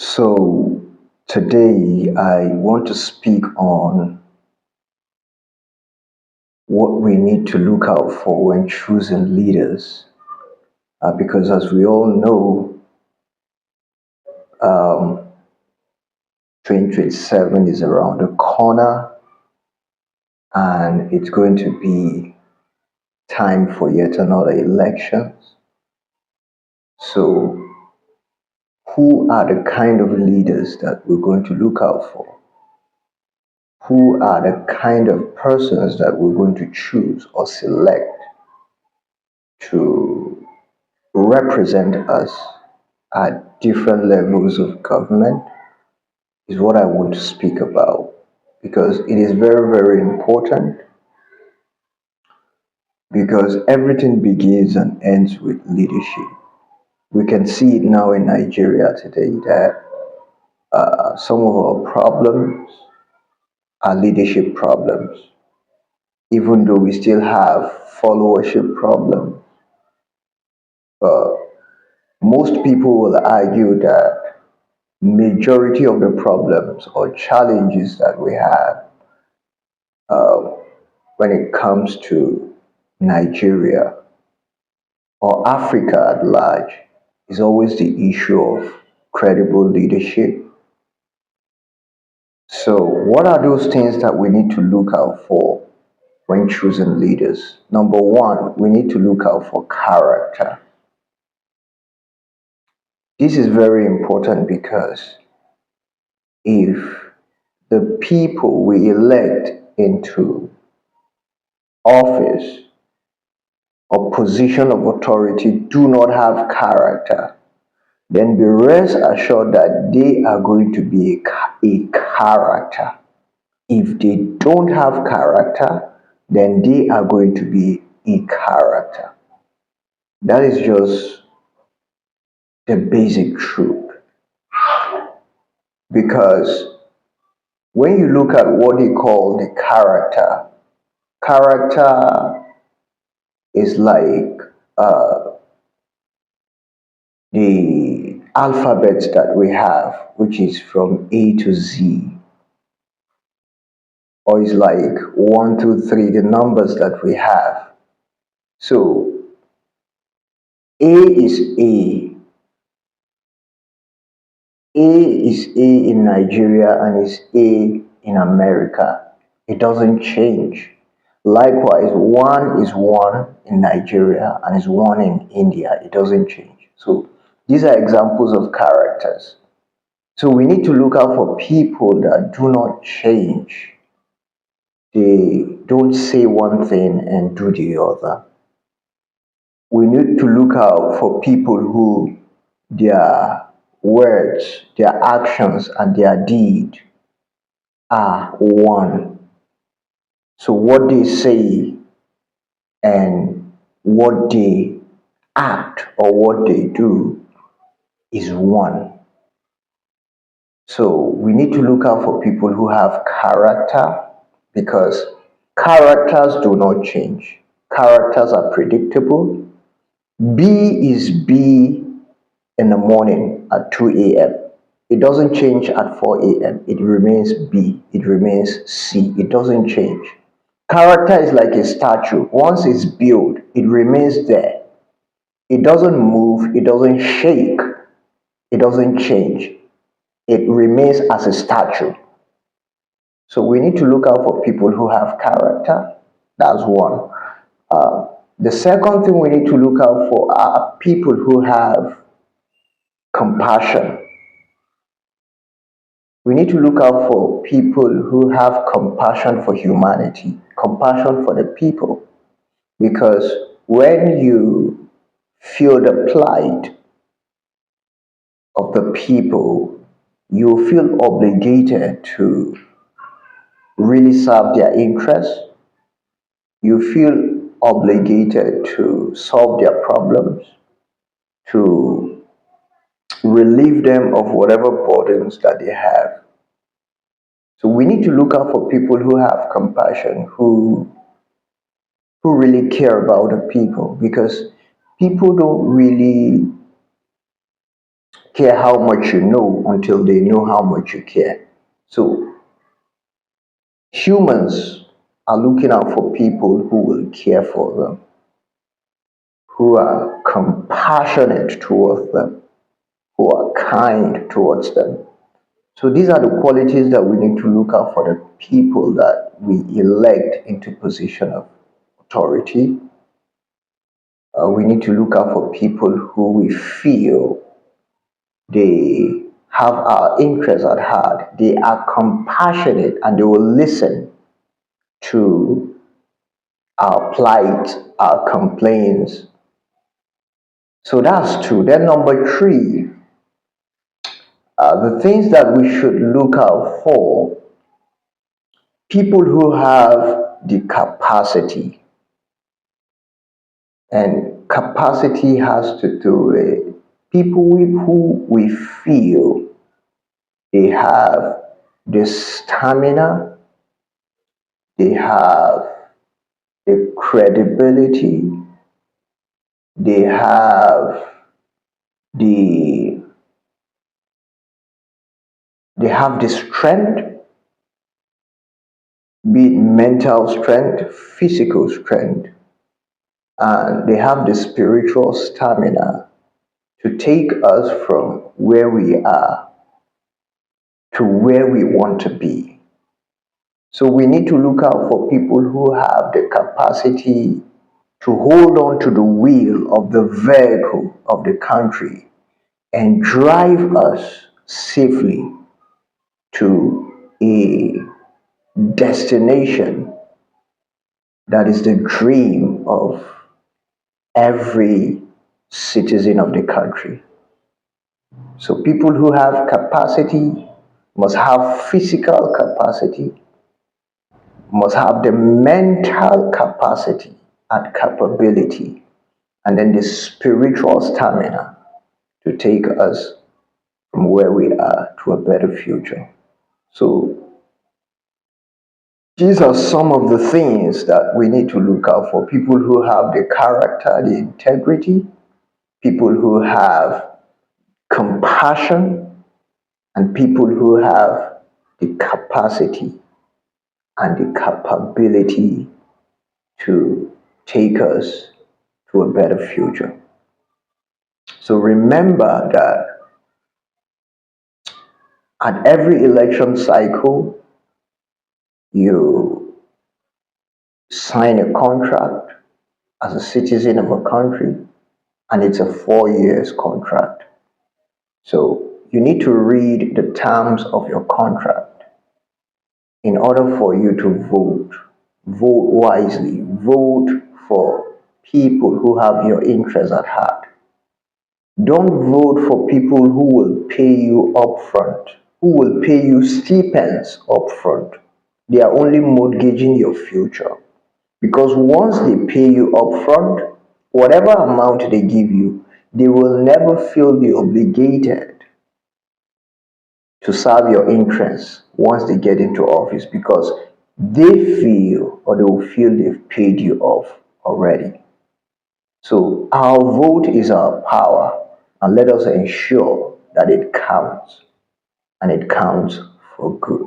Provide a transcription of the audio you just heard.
So today I want to speak on what we need to look out for when choosing leaders. Because as we all know, um, 2027 is around the corner and it's going to be time for yet another election. So who are the kind of leaders that we're going to look out for? Who are the kind of persons that we're going to choose or select to represent us at different levels of government is what I want to speak about because it is very, very important because everything begins and ends with leadership. We can see it now in Nigeria today that some of our problems are leadership problems, even though we still have followership problems. But most people will argue that majority of the problems or challenges that we have when it comes to Nigeria or Africa at large is always the issue of credible leadership. So, what are those things that we need to look out for when choosing leaders? Number one, we need to look out for character. This is very important because if the people we elect into office or position of authority do not have character, then be rest assured that they are going to be a character. If they don't have character, then they are going to be a character. That is just the basic truth. Because when you look at what they call the character, character is like uh, the alphabet that we have, which is from A to Z, or is like one, two, three, the numbers that we have. So A is A. A is A in Nigeria and is A in America. It doesn't change. Likewise, one is one in Nigeria and is one in India. It doesn't change. So these are examples of characters. So we need to look out for people that do not change. They don't say one thing and do the other. We need to look out for people who their words, their actions, and their deed are one. So what they say and what they act or what they do is one. So we need to look out for people who have character because characters do not change. Characters are predictable. B is B in the morning at 2 a.m. It doesn't change at 4 a.m. It remains B. It remains C. It doesn't change. Character is like a statue. Once it's built, it remains there. It doesn't move. It doesn't shake. It doesn't change. It remains as a statue. So we need to look out for people who have character. That's one. The second thing we need to look out for are people who have compassion. We need to look out for people who have compassion for humanity, compassion for the people. Because when you feel the plight of the people, you feel obligated to really serve their interests. You feel obligated to solve their problems, to relieve them of whatever burdens that they have. So we need to look out for people who have compassion, who really care about the people because people don't really care how much you know until they know how much you care. So humans are looking out for people who will care for them, who are compassionate towards them, who are kind towards them. So these are the qualities that we need to look out for the people that we elect into position of authority. We need to look out for people who we feel they have our interests at heart. They are compassionate and they will listen to our plight, our complaints. So that's two. Then number three, the things that we should look out for, people who have the capacity. And capacity has to do with people who we feel they have the stamina, they have the credibility, they have the the strength, be it mental strength, physical strength, and they have the spiritual stamina to take us from where we are to where we want to be. So we need to look out for people who have the capacity to hold on to the wheel of the vehicle of the country and drive us safely to a destination that is the dream of every citizen of the country. So people who have capacity must have physical capacity, must have the mental capacity and capability, and then the spiritual stamina to take us from where we are to a better future. So these are some of the things that we need to look out for. People who have the character, the integrity, people who have compassion, and people who have the capacity and the capability to take us to a better future. So remember that at every election cycle, you sign a contract as a citizen of a country, and it's a 4 years contract. So you need to read the terms of your contract in order for you to vote. Vote wisely. Vote for people who have your interests at heart. Don't vote for people who will pay you upfront, who will pay you stipends upfront. They are only mortgaging your future. Because once they pay you upfront, whatever amount they give you, they will never feel the obligated to serve your interests once they get into office because they feel or they will feel they've paid you off already. So our vote is our power, and let us ensure that it counts and it counts for good.